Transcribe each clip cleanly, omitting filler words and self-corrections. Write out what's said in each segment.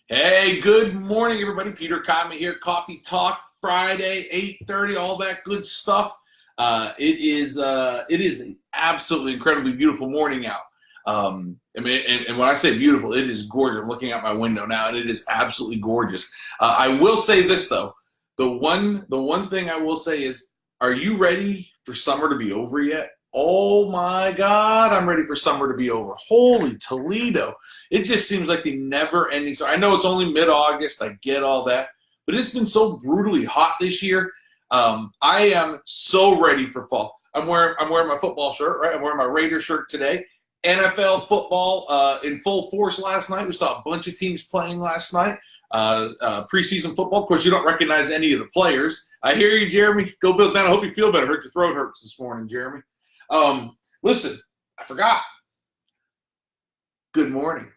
Hey, good morning, everybody. Peter Kima here. Coffee Talk Friday, 8:30, all that good stuff. It is an absolutely incredibly beautiful morning out. And when I say beautiful, it is gorgeous. I'm looking out my window now, and it is absolutely gorgeous. I will say this though, the one thing I will say is, are you ready for summer to be over yet? Oh my God, I'm ready for summer to be over. Holy Toledo. It just seems like the never ending. So I know it's only mid-August. I get all that. But it's been so brutally hot this year. I am so ready for fall. I'm wearing my football shirt, right? I'm wearing my Raider shirt today. NFL football in full force last night. We saw a bunch of teams playing last night. Preseason football. Of course, you don't recognize any of the players. I hear you, Jeremy. Go Bills, man. I hope you feel better. Heard your throat hurts this morning, Jeremy. Listen, I forgot. Good morning.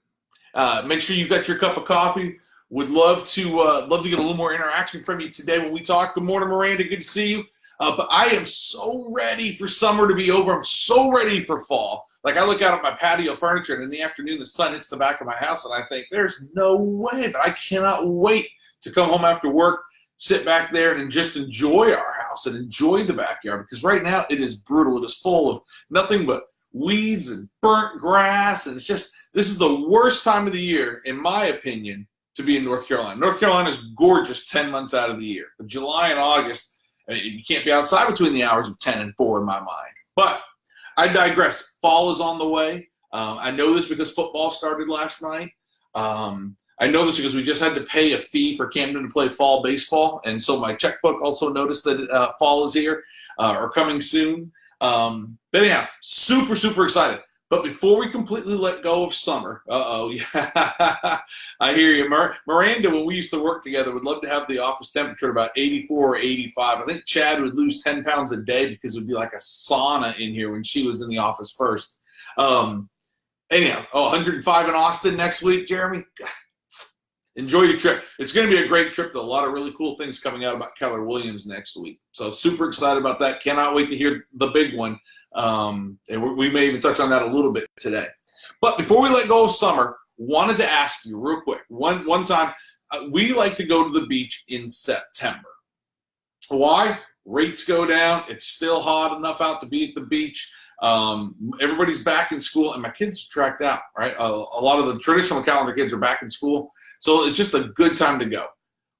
Make sure you've got your cup of coffee. Would love to get a little more interaction from you today when we talk. Good morning, Miranda. Good to see you. But I am so ready for summer to be over. I'm so ready for fall. Like, I look out at my patio furniture, and in the afternoon, the sun hits the back of my house, and I think, there's no way. But I cannot wait to come home after work, sit back there, and just enjoy our house and enjoy the backyard. Because right now, it is brutal. It is full of nothing but weeds and burnt grass, and it's just, this is the worst time of the year, in my opinion, to be in North Carolina. North Carolina is gorgeous 10 months out of the year. But July and August, you can't be outside between the hours of 10 and 4 in my mind. But I digress. Fall is on the way. I know this because football started last night. I know this because we just had to pay a fee for Camden to play fall baseball. And so my checkbook also noticed that fall is here or coming soon. But anyhow, super, super excited. But before we completely let go of summer, yeah, I hear you. Miranda, when we used to work together, would love to have the office temperature at about 84 or 85. I think Chad would lose 10 pounds a day because it would be like a sauna in here when she was in the office first. Anyhow, 105 in Austin next week, Jeremy. Enjoy your trip. It's going to be a great trip. There's a lot of really cool things coming out about Keller Williams next week. So super excited about that. Cannot wait to hear the big one. And we may even touch on that a little bit today. But before we let go of summer, wanted to ask you real quick. One time, we like to go to the beach in September. Why? Rates go down. It's still hot enough out to be at the beach. Everybody's back in school, and my kids are tracked out, right? A lot of the traditional calendar kids are back in school. So it's just a good time to go.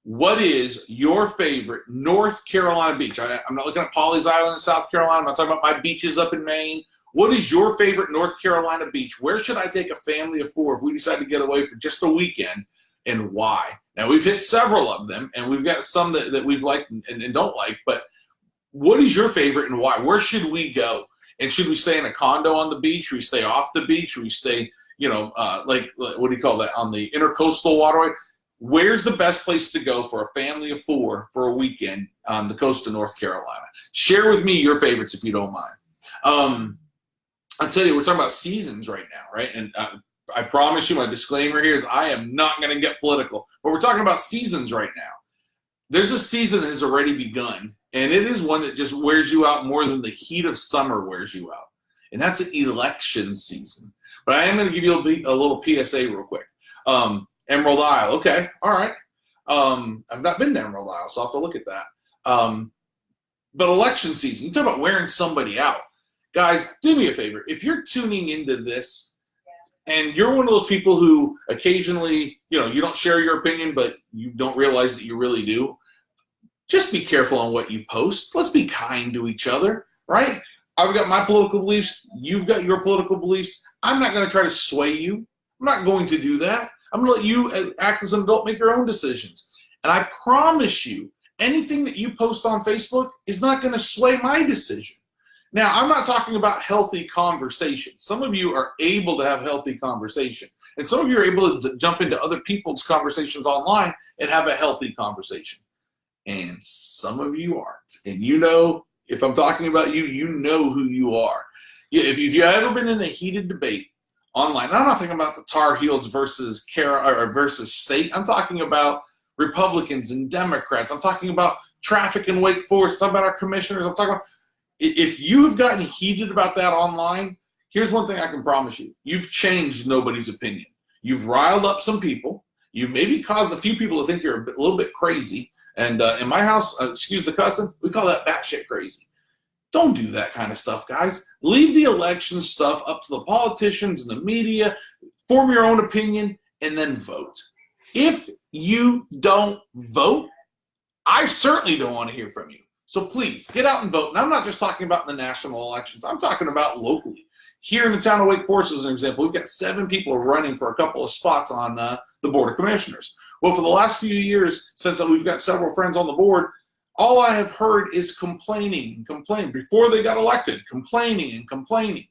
What is your favorite North Carolina beach? I'm not looking at Pawleys Island in South Carolina. I'm not talking about my beaches up in Maine. What is your favorite North Carolina beach? Where should I take a family of 4 if we decide to get away for just a weekend, and why? Now, we've hit several of them, and we've got some that we've liked and don't like, but what is your favorite and why? Where should we go? And should we stay in a condo on the beach? Should we stay off the beach? Should we stay, like, what do you call that, on the intercoastal waterway? Where's the best place to go for a family of 4 for a weekend on the coast of North Carolina? Share with me your favorites if you don't mind. I'll tell you, we're talking about seasons right now, right? And I promise you, my disclaimer here is I am not going to get political, but we're talking about seasons right now. There's a season that has already begun, and it is one that just wears you out more than the heat of summer wears you out, and that's an election season. But I am going to give you a little PSA real quick. Emerald Isle, okay, all right. I've not been to Emerald Isle, so I'll have to look at that. But election season, you talk about wearing somebody out. Guys, do me a favor. If you're tuning into this and you're one of those people who occasionally, you don't share your opinion, but you don't realize that you really do, just be careful on what you post. Let's be kind to each other, right? I've got my political beliefs. You've got your political beliefs. I'm not going to try to sway you. I'm not going to do that. I'm going to let you act as an adult, make your own decisions. And I promise you, anything that you post on Facebook is not going to sway my decision. Now, I'm not talking about healthy conversation. Some of you are able to have healthy conversation. And some of you are able to jump into other people's conversations online and have a healthy conversation. And some of you aren't. And if I'm talking about you, you know who you are. If you've ever been in a heated debate online, I'm not talking about the Tar Heels versus state. I'm talking about Republicans and Democrats. I'm talking about traffic in Wake Forest. I'm talking about our commissioners. I'm talking about, if you've gotten heated about that online, here's one thing I can promise you. You've changed nobody's opinion. You've riled up some people. You maybe caused a few people to think you're a little bit crazy. And in my house, excuse the cussing, we call that batshit crazy. Don't do that kind of stuff, guys. Leave the election stuff up to the politicians and the media. Form your own opinion and then vote. If you don't vote, I certainly don't want to hear from you. So please get out and vote. And I'm not just talking about the national elections. I'm talking about locally. Here in the town of Wake Forest, as an example, we've got 7 people running for a couple of spots on the Board of Commissioners. Well, for the last few years, since we've got several friends on the board, all I have heard is complaining and complaining. Before they got elected, complaining and complaining.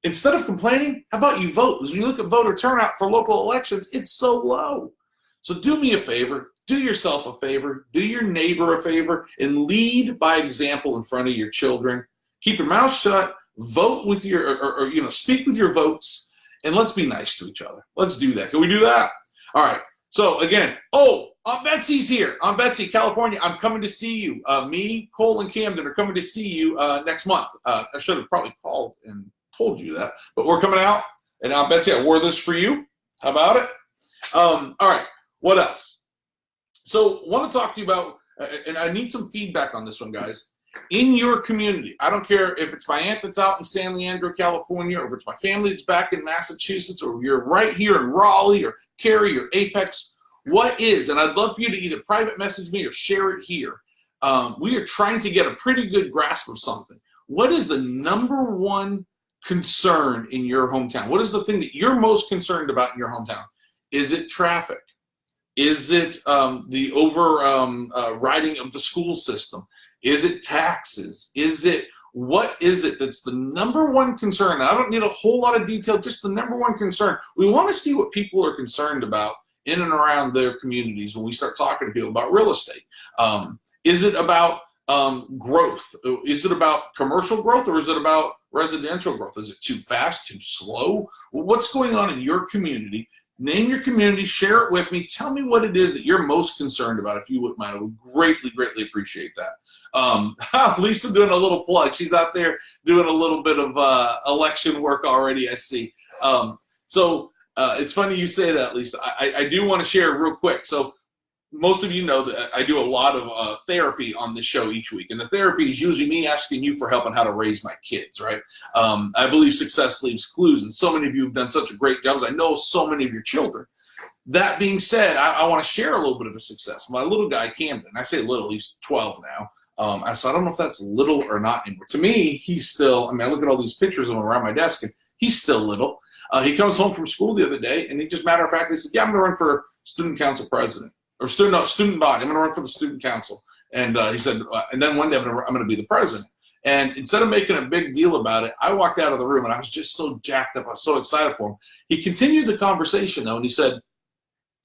Instead of complaining, how about you vote? Because when you look at voter turnout for local elections, it's so low. So do me a favor, do yourself a favor, do your neighbor a favor, and lead by example in front of your children. Keep your mouth shut, vote with your, speak with your votes, and let's be nice to each other. Let's do that. Can we do that? All right. So again, Aunt Betsy's here. Aunt Betsy, California, I'm coming to see you. Me, Cole, and Camden are coming to see you next month. I should have probably called and told you that, but we're coming out. And Aunt Betsy, I wore this for you. How about it? All right. What else? So I want to talk to you about, and I need some feedback on this one, guys. In your community, I don't care if it's my aunt that's out in San Leandro, California, or if it's my family that's back in Massachusetts, or you're right here in Raleigh or Cary or Apex, what is, and I'd love for you to either private message me or share it here. We are trying to get a pretty good grasp of something. What is the number one concern in your hometown? What is the thing that you're most concerned about in your hometown? Is it traffic? Is it the overriding of the school system? Is it taxes? What is it that's the number one concern? And I don't need a whole lot of detail, just the number one concern. We want to see what people are concerned about in and around their communities when we start talking to people about real estate. Is it about growth? Is it about commercial growth, or is it about residential growth? Is it too fast, too slow? Well, what's going on in your community? Name your community, share it with me. Tell me what it is that you're most concerned about, if you wouldn't mind. I would greatly, greatly appreciate that. Lisa doing a little plug. She's out there doing a little bit of election work already, I see. It's funny you say that, Lisa. I do want to share real quick. So most of you know that I do a lot of therapy on this show each week. And the therapy is usually me asking you for help on how to raise my kids, right? I believe success leaves clues. And so many of you have done such a great job. I know so many of your children. That being said, I want to share a little bit of a success. My little guy, Camden, I say little, he's 12 now. So I don't know if that's little or not anymore. To me, he's still, I look at all these pictures of him around my desk, and he's still little. He comes home from school the other day, and he just matter of fact, he said, yeah, I'm going to run for student council president. Or student body. I'm going to run for the student council. And he said, and then one day I'm going to be the president. And instead of making a big deal about it, I walked out of the room, and I was just so jacked up. I was so excited for him. He continued the conversation, though, and he said,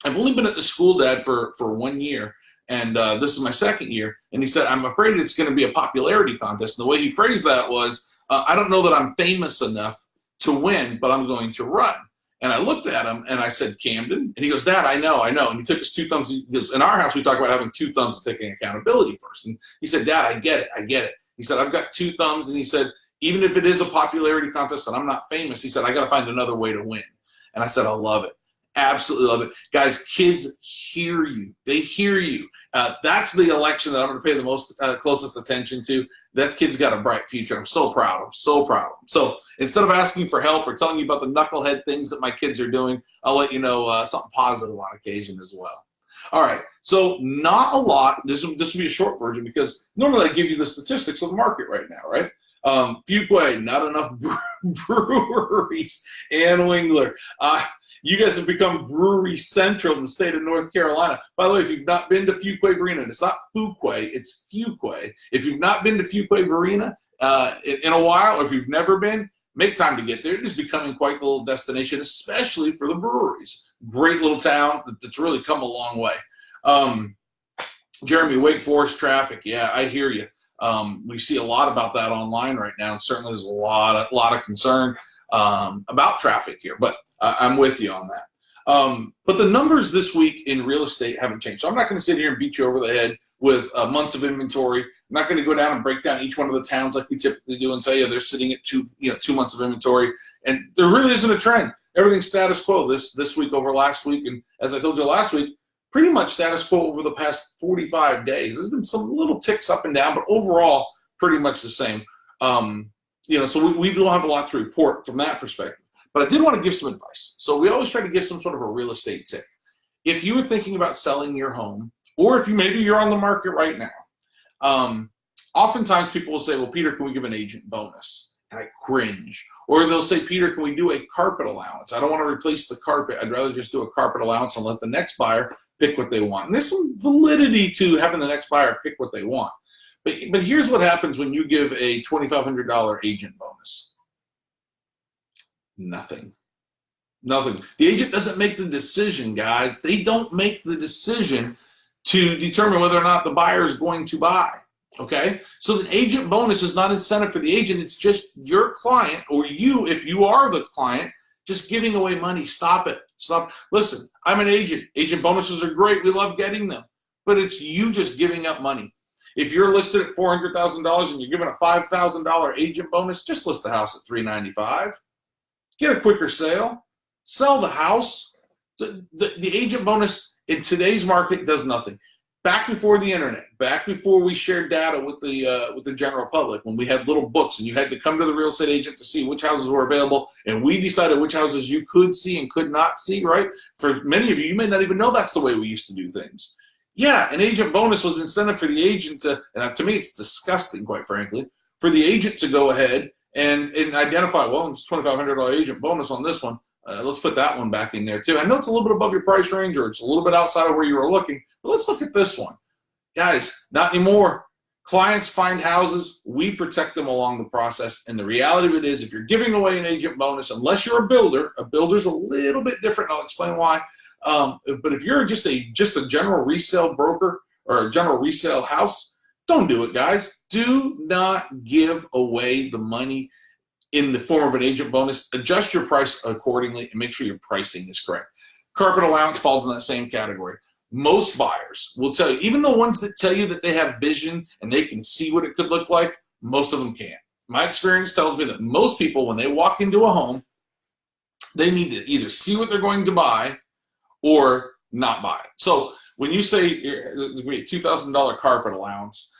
I've only been at the school, Dad, for 1 year, and this is my 2nd year. And he said, I'm afraid it's going to be a popularity contest. And the way he phrased that was, I don't know that I'm famous enough to win, but I'm going to run. And I looked at him and I said, Camden? And he goes, Dad, I know. And he took his 2 thumbs. Because in our house, we talk about having 2 thumbs and taking accountability first. And he said, Dad, I get it. He said, I've got 2 thumbs. And he said, even if it is a popularity contest and I'm not famous, he said, I got to find another way to win. And I said, I love it. Absolutely love it. Guys, kids hear you. They hear you. That's the election that I'm going to pay the most closest attention to. That kid's got a bright future. I'm so proud of him. So instead of asking for help or telling you about the knucklehead things that my kids are doing, I'll let you know something positive on occasion as well. All right. So not a lot. This will be a short version because normally I give you the statistics of the market right now, right? Fuquay, not enough breweries. Ann Wingler. You guys have become brewery central in the state of North Carolina. By the way, if you've not been to Fuquay Varina, and it's not Fuquay, it's Fuquay. If you've not been to Fuquay Varina in a while, or if you've never been, make time to get there. It is becoming quite the little destination, especially for the breweries. Great little town that's really come a long way. Jeremy, Wake Forest traffic. Yeah, I hear you. We see a lot about that online right now, and certainly there's a lot of concern about traffic here, but I'm with you on that. But the numbers this week in real estate haven't changed. So I'm not going to sit here and beat you over the head with months of inventory. I'm not going to go down and break down each one of the towns like we typically do and say, yeah, they're sitting at 2 months of inventory. And there really isn't a trend. everything's status quo this week over last week. And as I told you last week, pretty much status quo over the past 45 days. There's been some little ticks up and down, but overall, pretty much the same. So we don't have a lot to report from that perspective. But I did want to give some advice. So we always try to give some sort of a real estate tip. If you were thinking about selling your home, or if maybe you're on the market right now, oftentimes people will say, well, Peter, can we give an agent bonus? And I cringe. Or they'll say, Peter, can we do a carpet allowance? I don't want to replace the carpet. I'd rather just do a carpet allowance and let the next buyer pick what they want. And there's some validity to having the next buyer pick what they want. But here's what happens when you give a $2,500 agent bonus. Nothing. The agent doesn't make the decision, guys. They don't make the decision to determine whether or not the buyer is going to buy. Okay? So the agent bonus is not incentive for the agent. It's just your client, or you, if you are the client, just giving away money. Stop it. Stop. Listen, I'm an agent. Agent bonuses are great. We love getting them. But it's you just giving up money. If you're listed at $400,000 and you're given a $5,000 agent bonus, just list the house at $395,000. Get a quicker sale. Sell the house. The agent bonus in today's market does nothing. Back before the internet, back before we shared data with the general public, when we had little books and you had to come to the real estate agent to see which houses were available, and we decided which houses you could see and could not see, right? For many of you, you may not even know that's the way we used to do things. Yeah, an agent bonus was incentive for the agent to, and to me it's disgusting, quite frankly, for the agent to go ahead and identify, well, it's $2,500 agent bonus on this one. Let's put that one back in there too. I know it's a little bit above your price range, or it's a little bit outside of where you were looking, but let's look at this one. Guys, not anymore. Clients find houses. We protect them along the process. And the reality of it is, if you're giving away an agent bonus, unless you're a builder's a little bit different. I'll explain why. But if you're just a general resale broker or a general resale house, don't do it, guys. Do not give away the money in the form of an agent bonus. Adjust your price accordingly and make sure your pricing is correct. Carpet allowance falls in that same category. Most buyers will tell you, even the ones that tell you that they have vision and they can see what it could look like, most of them can't. My experience tells me that most people, when they walk into a home, they need to either see what they're going to buy or not buy it. So when you say $2,000 carpet allowance,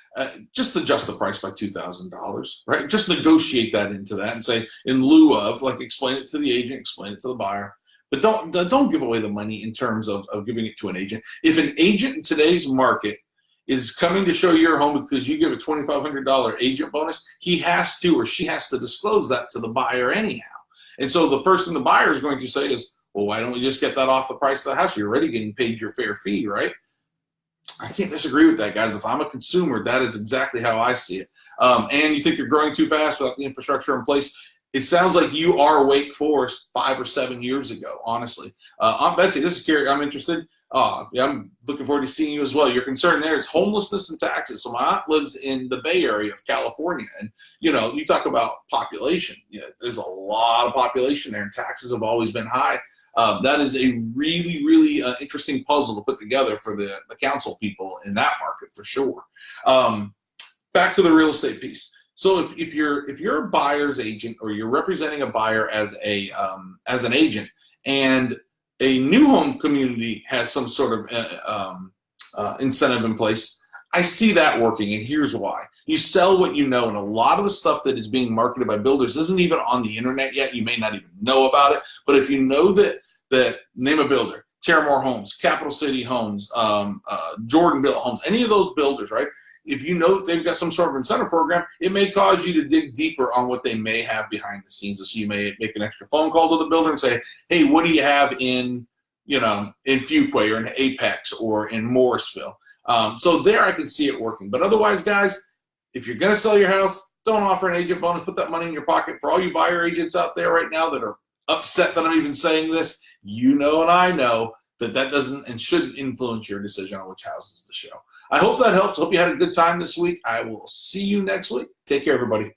just adjust the price by $2,000, right? Just negotiate that into that and say, in lieu of, like, explain it to the agent, explain it to the buyer. But don't give away the money in terms of giving it to an agent. If an agent in today's market is coming to show your home because you give a $2,500 agent bonus, he has to, or she has to, disclose that to the buyer anyhow. And so the first thing the buyer is going to say is, well, why don't we just get that off the price of the house? You're already getting paid your fair fee, right? I can't disagree with that, guys. If I'm a consumer, that is exactly how I see it. And you think you're growing too fast without the infrastructure in place. It sounds like you are Wake Forest 5 or 7 years ago, honestly. Aunt Betsy, this is Carrie. I'm interested. Yeah, I'm looking forward to seeing you as well. Your concern there is homelessness and taxes. So my aunt lives in the Bay Area of California. And, you talk about population. There's a lot of population there, and taxes have always been high. That is a really, really interesting puzzle to put together for the council people in that market, for sure. Back to the real estate piece. So if you're a buyer's agent, or you're representing a buyer as an agent, and a new home community has some sort of incentive in place, I see that working, and here's why. You sell what you know, and a lot of the stuff that is being marketed by builders isn't even on the internet yet. You may not even know about it, but if you know that name a builder, Terramore Homes, Capital City Homes, Jordan Built Homes, any of those builders, right? If you know that they've got some sort of incentive program, it may cause you to dig deeper on what they may have behind the scenes. So you may make an extra phone call to the builder and say, hey, what do you have in Fuquay or in Apex or in Morrisville? So there I can see it working. But otherwise, guys, if you're going to sell your house, don't offer an agent bonus. Put that money in your pocket. For all you buyer agents out there right now that are upset that I'm even saying this, and I know that doesn't and shouldn't influence your decision on which houses to show. I hope that helps. Hope you had a good time this week. I will see you next week. Take care, everybody.